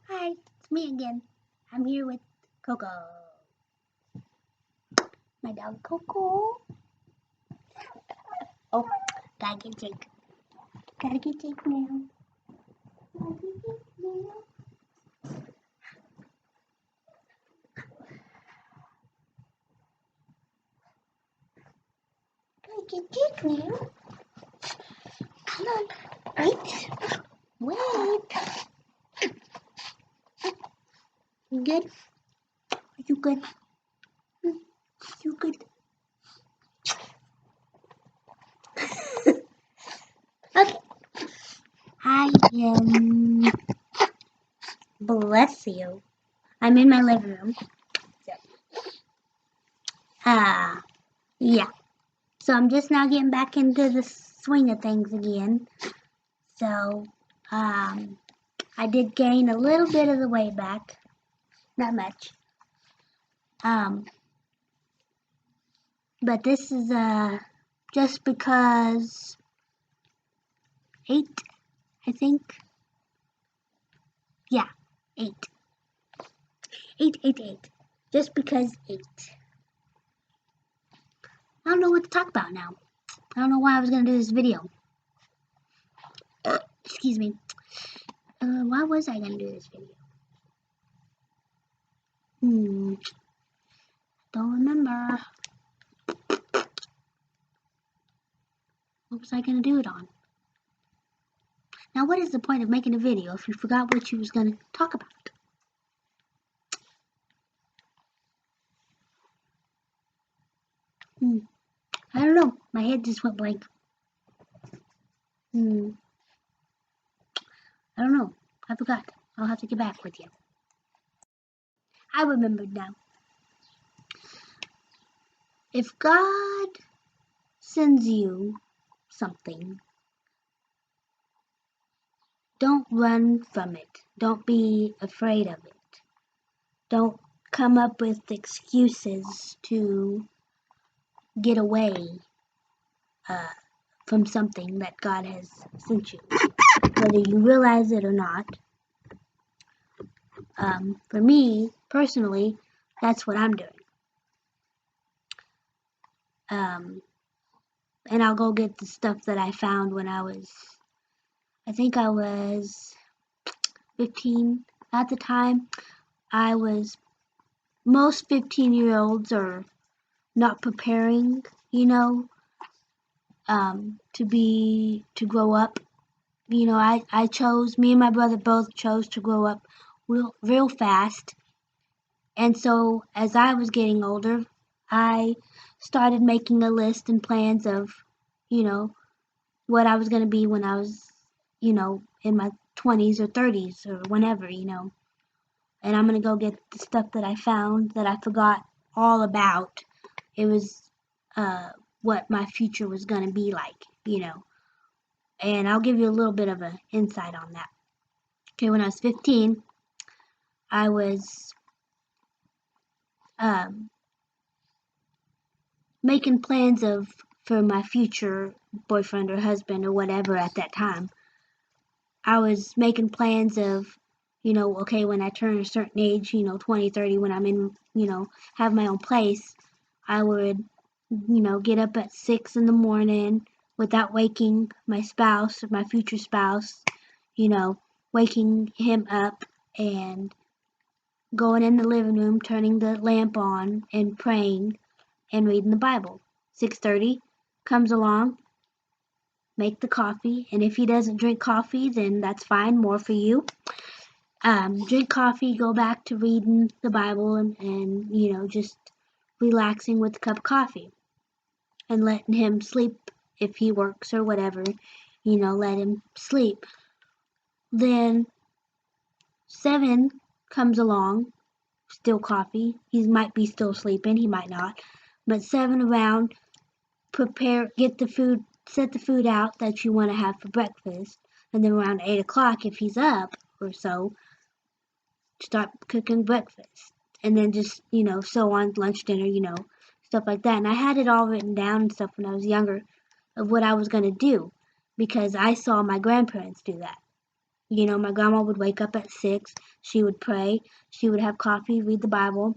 Hi, it's me again. I'm here with Coco. My dog Coco. Oh, gotta get Jake. Gotta get Jake now. Gotta get Jake now. Gotta get Jake now. Come on. Wait. Wait. You good? Are you good? You good? Okay. I am. Bless you. I'm in my living room. So, yeah. So I'm just now getting back into the swing of things again. So, I did gain a little bit of the weight back. Not much. But this is, just because 8, I think. Yeah, 8. 8, 8, 8. Just because 8. I don't know what to talk about now. I don't know why I was going to do this video. Excuse me. Why was I going to do this video? Don't remember. What was I going to do it on? Now, what is the point of making a video if you forgot what you was going to talk about? I don't know. My head just went blank. I don't know. I forgot. I'll have to get back with you. I remembered now. If God sends you something, don't run from it. Don't be afraid of it. Don't come up with excuses to get away from something that God has sent you, whether you realize it or not. For me, personally, that's what I'm doing. And I'll go get the stuff that I found when I think I was 15 at the time. Most 15-year-olds are not preparing, to grow up. Me and my brother both chose to grow up real fast. And so as I was getting older, I started making a list and plans of, what I was going to be when I was, in my 20s or 30s or whenever, And I'm going to go get the stuff that I found that I forgot all about. It was what my future was going to be like, And I'll give you a little bit of an insight on that. Okay, when I was 15, I was making plans for my future boyfriend or husband or whatever at that time. I was making plans of, okay, when I turn a certain age, 20, 30, when I'm in, have my own place, I would, get up at 6 in the morning without waking my spouse, my future spouse, waking him up and going in the living room, turning the lamp on and praying and reading the Bible. 6:30 comes along, make the coffee, and if he doesn't drink coffee, then that's fine, more for you. Drink coffee, go back to reading the Bible and just relaxing with a cup of coffee and letting him sleep if he works or whatever, let him sleep. Then 7 comes along, still coffee. He might be still sleeping, he might not. But 7 around, get the food, set the food out that you want to have for breakfast. And then around 8 o'clock, if he's up or so, start cooking breakfast. And then just, so on, lunch, dinner, stuff like that. And I had it all written down and stuff when I was younger of what I was going to do because I saw my grandparents do that. You know, my grandma would wake up at 6, she would pray, she would have coffee, read the Bible,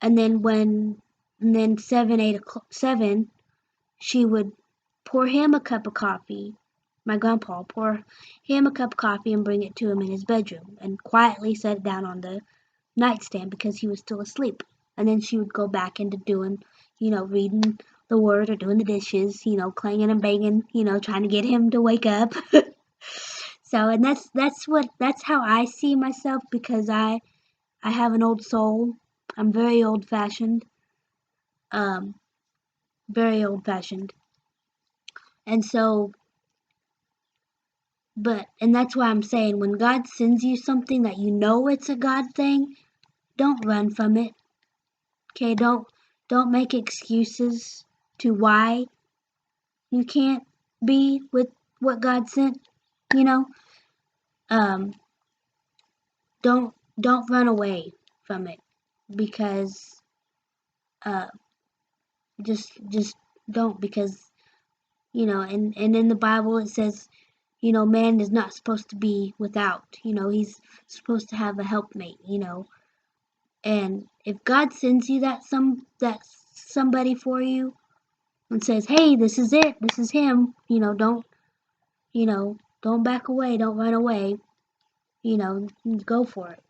and then 7, 8 o'clock, 7, she would pour him a cup of coffee. My grandpa pour him a cup of coffee and bring it to him in his bedroom and quietly set it down on the nightstand because he was still asleep. And then she would go back into doing, reading the word or doing the dishes, clanging and banging, trying to get him to wake up. So, and that's how I see myself because I have an old soul. I'm very old fashioned. Um, very old fashioned. And so, and that's why I'm saying when God sends you something that you know it's a God thing, don't run from it. Okay, don't make excuses to why you can't be with what God sent, you know? Um don't run away from it because uh just don't because and in the Bible it says, man is not supposed to be without, he's supposed to have a helpmate. And if God sends you that somebody for you and says, "Hey, this is it. This is him." Don't back away. Don't run away. Go for it.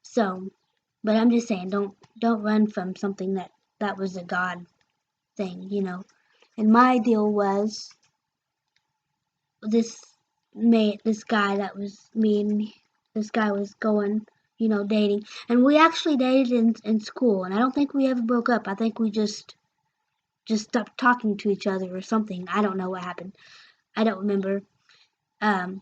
So, but I'm just saying, don't run from something that was a God thing. And my deal was this this guy that was me and this guy was going, dating, and we actually dated in school, and I don't think we ever broke up. I think we just stopped talking to each other or something. I don't know what happened. I don't remember. Um,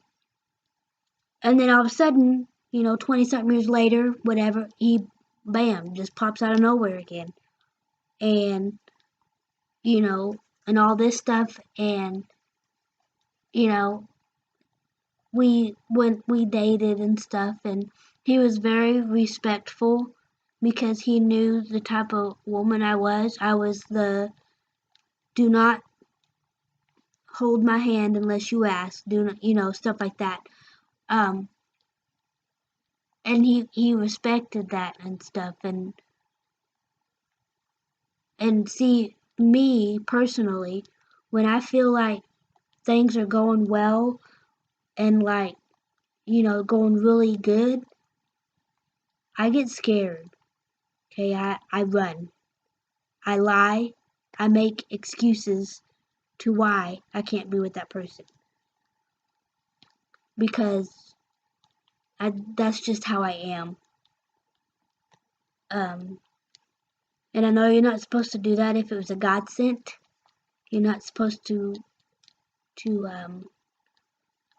and then all of a sudden, 20 something years later, whatever, he, bam, just pops out of nowhere again. And, you know, and all this stuff. And, you know, we dated and stuff. And he was very respectful because he knew the type of woman I was. I was the do not hold my hand unless you ask, do not, stuff like that. Um, and he respected that and stuff. And see, me personally, when I feel like things are going well and like, going really good, I get scared. Okay, I run. I lie. I make excuses to why I can't be with that person. Because that's just how I am. Um, and I know you're not supposed to do that if it was a God sent. You're not supposed to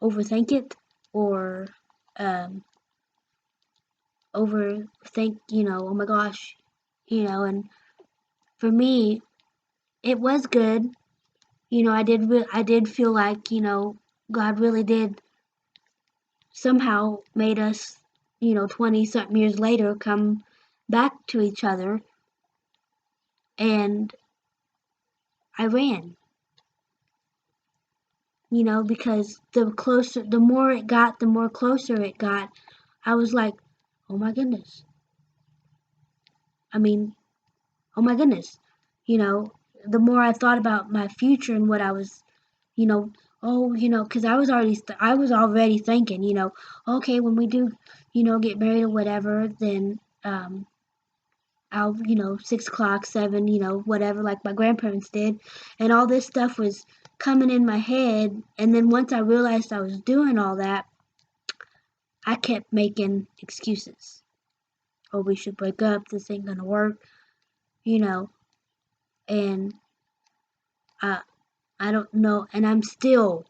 overthink it or um, overthink, oh my gosh, and for me, it was good. I did feel like, God really did somehow made us, 20 something years later come back to each other, and I ran, because the more it got, the more closer it got. I was like, oh my goodness. I mean, oh my goodness. You know, the more I thought about my future and what I was, you know, because I was already thinking, okay, when we do, get married or whatever, then I'll, 6 o'clock, 7, whatever, like my grandparents did, and all this stuff was coming in my head, and then once I realized I was doing all that, I kept making excuses. Oh, we should break up. This ain't gonna work, you know, and I I don't know, and I'm still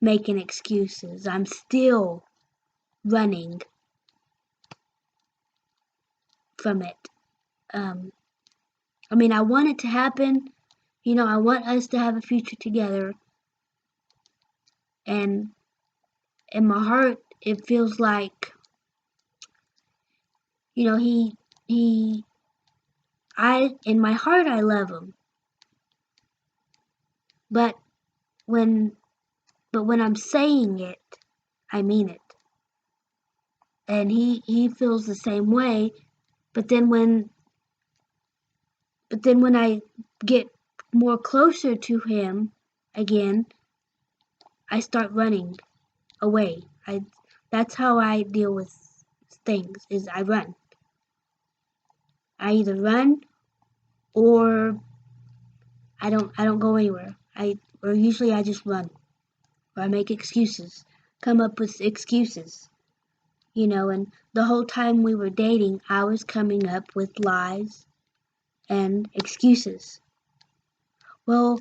making excuses. I'm still running from it. Um, I mean, I want it to happen. I want us to have a future together. And in my heart, it feels like, he, in my heart, I love him. But when, but when I'm saying it, I mean it. And he feels the same way, but then when I get more closer to him again, I start running away. That's how I deal with things, is I run. I either run or I don't go anywhere. Or usually I just run. Or I make excuses. Come up with excuses. And the whole time we were dating, I was coming up with lies and excuses. Well,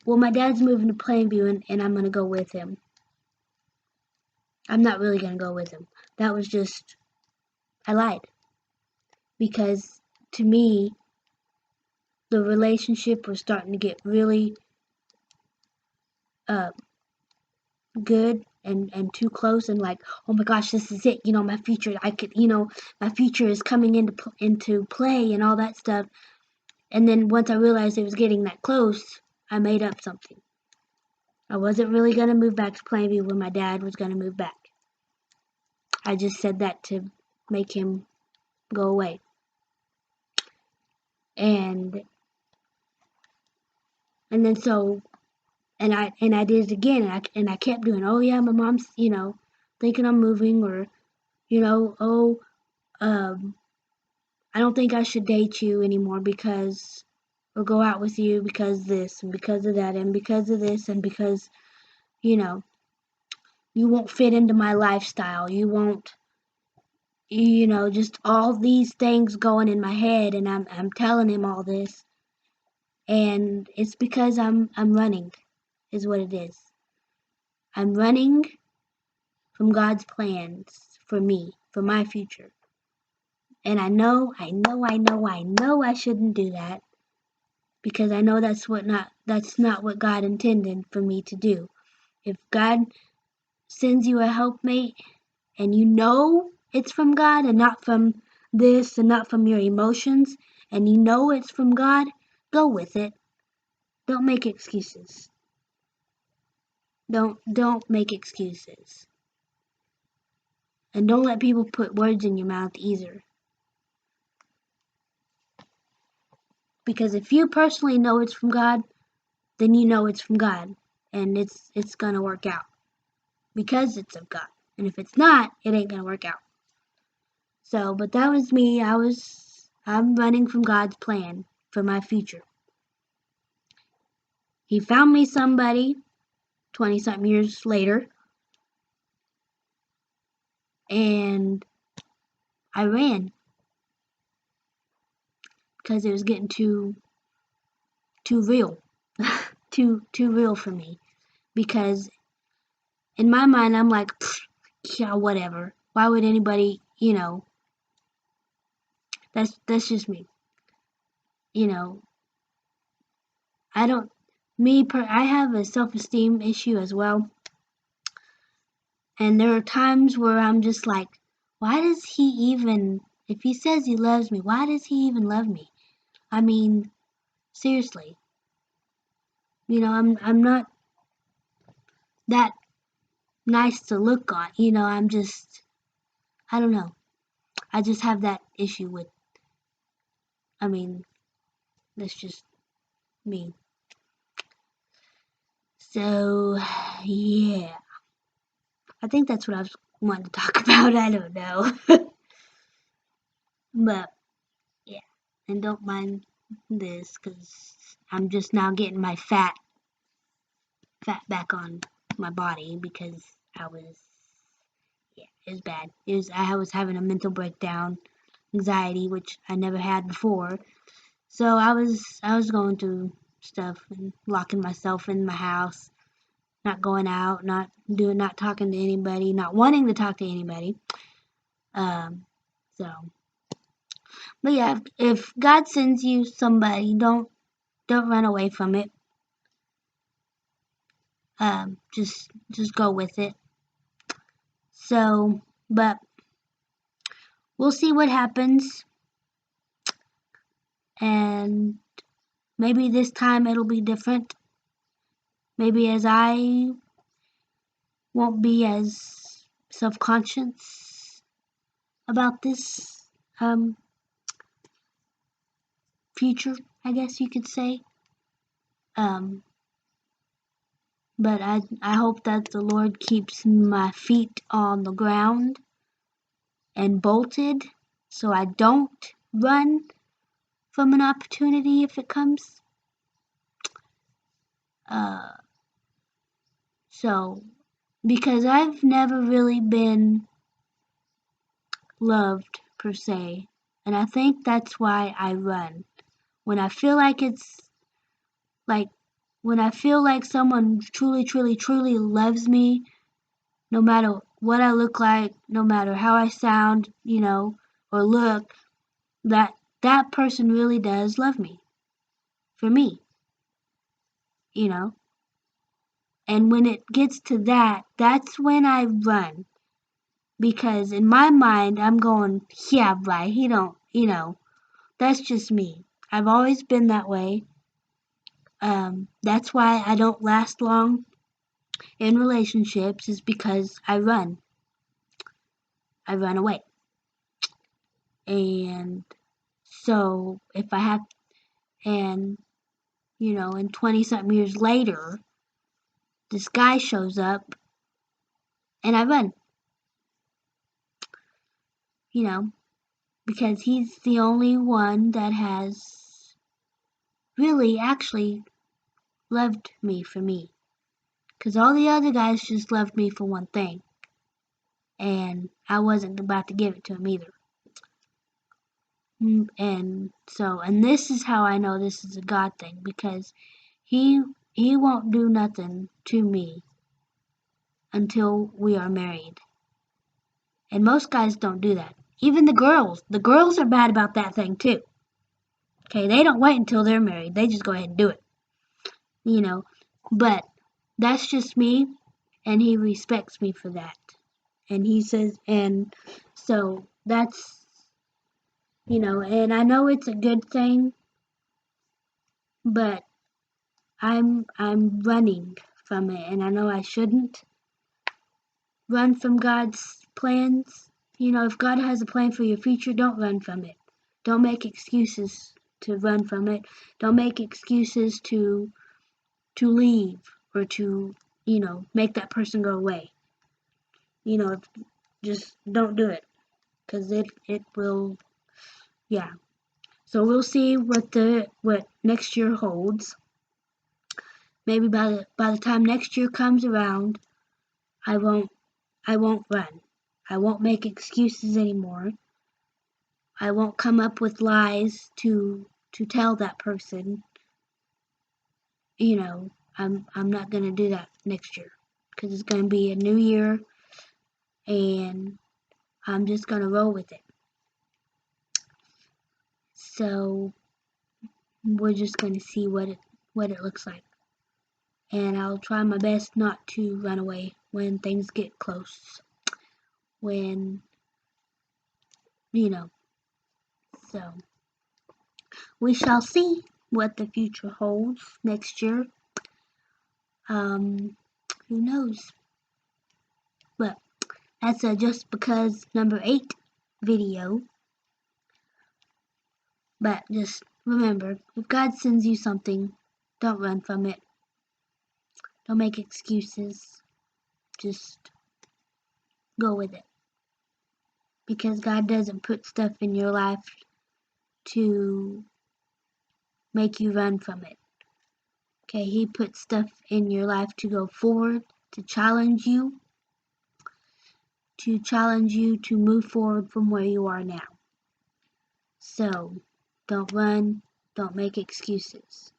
my dad's moving to Plainview and I'm gonna go with him. I'm not really gonna go with him. That was just, I lied. Because to me, the relationship was starting to get really good and too close, and like, oh my gosh, this is it. My future. My future is coming into play and all that stuff. And then once I realized it was getting that close, I made up something. I wasn't really gonna move back to Plainview when my dad was gonna move back. I just said that to make him go away. And then so, and I did it again, and I kept doing, oh yeah, my mom's, thinking I'm moving, or, oh, I don't think I should date you anymore because, or go out with you because this and because of that and because of this and because, you won't fit into my lifestyle. You won't, just all these things going in my head, and I'm telling him all this. And it's because I'm running, is what it is. I'm running from God's plans for me, for my future. And I know I shouldn't do that, because I know that's not what God intended for me to do. If God sends you a helpmate and you know it's from God and not from this and not from your emotions, and you know it's from God, go with it. Don't make excuses. Don't make excuses. And don't let people put words in your mouth either. Because if you personally know it's from God, then you know it's from God, and it's gonna work out because it's of God. And if it's not, it ain't gonna work out. So, but that was me. I'm running from God's plan for my future. He found me somebody 20-something years later, and I ran because it was getting too real. too real for me, because in my mind I'm like, yeah, whatever. Why would anybody, that's just me. I don't I have a self-esteem issue as well. And there are times where I'm just like, why does he even, if he says he loves me, why does he even love me? I mean, seriously. I'm not that nice to look on. I'm just, I don't know. I just have that issue with, I mean, that's just me. So, yeah. I think that's what I was wanting to talk about. I don't know. But, yeah. And don't mind this, because I'm just now getting my fat back on my body, because it was bad. I was having a mental breakdown, anxiety, which I never had before. So I was going through stuff and locking myself in my house, not going out, not talking to anybody, not wanting to talk to anybody. So, but yeah, if God sends you somebody, don't run away from it. Just go with it. So, but we'll see what happens, and maybe this time it'll be different. Maybe as I won't be as self-conscious about this future, I guess you could say. Um, but I hope that the Lord keeps my feet on the ground and bolted so I don't run from an opportunity if it comes. Uh, so, because I've never really been loved per se, and I think that's why I run. When I feel like like when I feel like someone truly, truly, truly loves me, no matter what I look like, no matter how I sound, or look, that person really does love me. For me, you know. And when it gets to that, that's when I run. Because in my mind, I'm going, yeah, right, he don't, that's just me. I've always been that way. That's why I don't last long in relationships, is because I run. I run away. And so if I have, and, and 20 something years later, this guy shows up and I run, because he's the only one that has really actually loved me for me. Because all the other guys just loved me for one thing. And I wasn't about to give it to him either. And this is how I know this is a God thing, because he won't do nothing to me until we are married. And most guys don't do that. Even the girls are bad about that thing too. Okay, they don't wait until they're married. They just go ahead and do it. But that's just me, and he respects me for that. And he says, and so that's, and I know it's a good thing, but I'm running from it, and I know I shouldn't run from God's plans. If God has a plan for your future, don't run from it. Don't make excuses to run from it. Don't make excuses to leave, or to, make that person go away. Just don't do it, because it will, yeah. So we'll see what next year holds. Maybe by the time next year comes around, I won't run. I won't make excuses anymore. I won't come up with lies to tell that person. I'm not gonna do that next year, because it's gonna be a new year, and I'm just gonna roll with it. So we're just gonna see what it looks like. And I'll try my best not to run away when things get close. When, so we shall see what the future holds next year. Who knows? But that's a Just Because number 8 video. But just remember, if God sends you something, don't run from it. Don't make excuses. Just go with it. Because God doesn't put stuff in your life to make you run from it. Okay, He puts stuff in your life to go forward, to challenge you to move forward from where you are now. So, don't run, don't make excuses.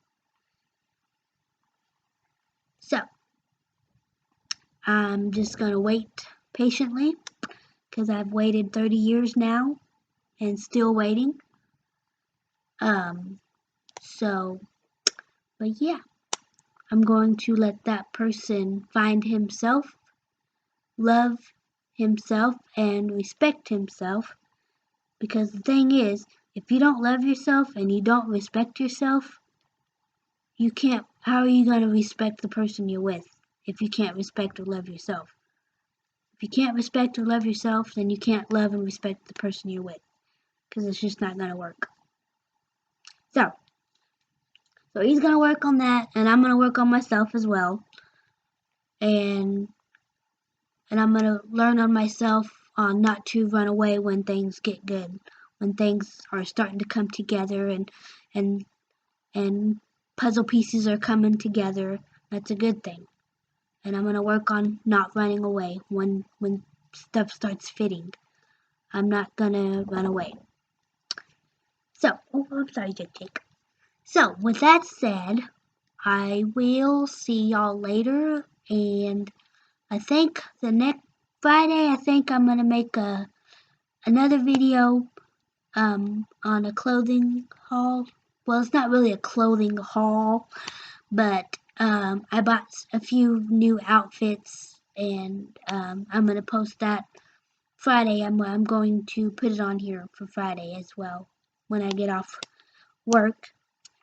So, I'm just going to wait patiently, because I've waited 30 years now and still waiting. But yeah, I'm going to let that person find himself, love himself, and respect himself. Because the thing is, if you don't love yourself and you don't respect yourself, how are you going to respect the person you're with if you can't respect or love yourself? If you can't respect or love yourself, then you can't love and respect the person you're with, because it's just not going to work. So he's going to work on that, and I'm going to work on myself as well. And I'm going to learn on myself on not to run away when things get good, when things are starting to come together and puzzle pieces are coming together. That's a good thing. And I'm going to work on not running away when stuff starts fitting. I'm not going to run away. So, I'm sorry, Jake. So, with that said, I will see y'all later, and I think the next Friday, I think I'm gonna make another video on a clothing haul. Well, it's not really a clothing haul, but I bought a few new outfits, and I'm gonna post that Friday. I'm going to put it on here for Friday as well when I get off work.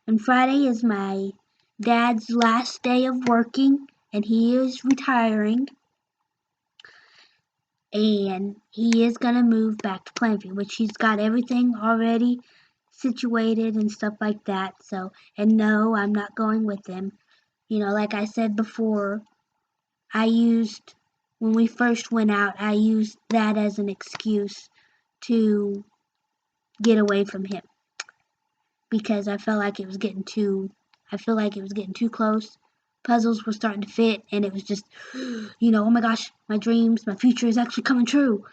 And Friday is my dad's last day of working, and he is retiring. And he is going to move back to Plainview, which he's got everything already situated and stuff like that. So, and no, I'm not going with him. You know, like I said before, when we first went out, I used that as an excuse to get away from him, because I felt like it was getting too close. Puzzles were starting to fit, and it was just, oh my gosh, my dreams, my future is actually coming true,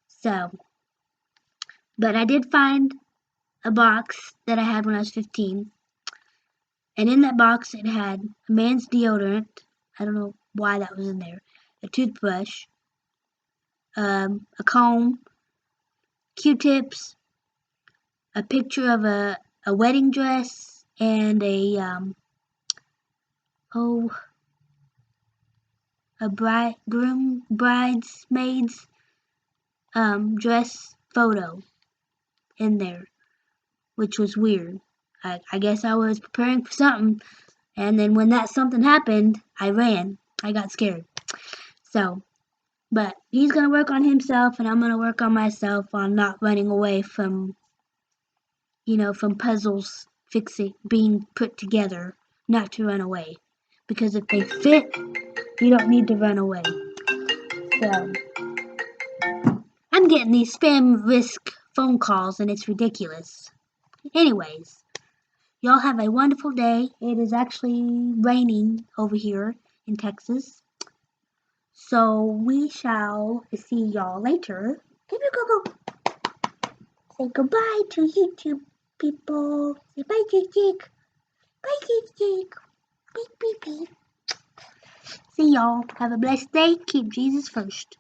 So, but I did find a box that I had when I was 15, and in that box it had a man's deodorant. I don't know why that was in there. A toothbrush, a comb, Q-tips, a picture of a wedding dress, and a bridesmaid's dress photo in there, which was weird. I guess I was preparing for something, and then when that something happened, I ran. I got scared. So, but he's gonna work on himself, and I'm gonna work on myself on not running away from, from puzzles being put together, not to run away. Because if they fit, you don't need to run away. So, I'm getting these spam risk phone calls, and it's ridiculous. Anyways, y'all have a wonderful day. It is actually raining over here in Texas. So we shall see y'all later. Give me a go. Say goodbye to YouTube people. Say bye, Jake. Bye, Jake. Beep, beep, beep. See y'all. Have a blessed day. Keep Jesus first.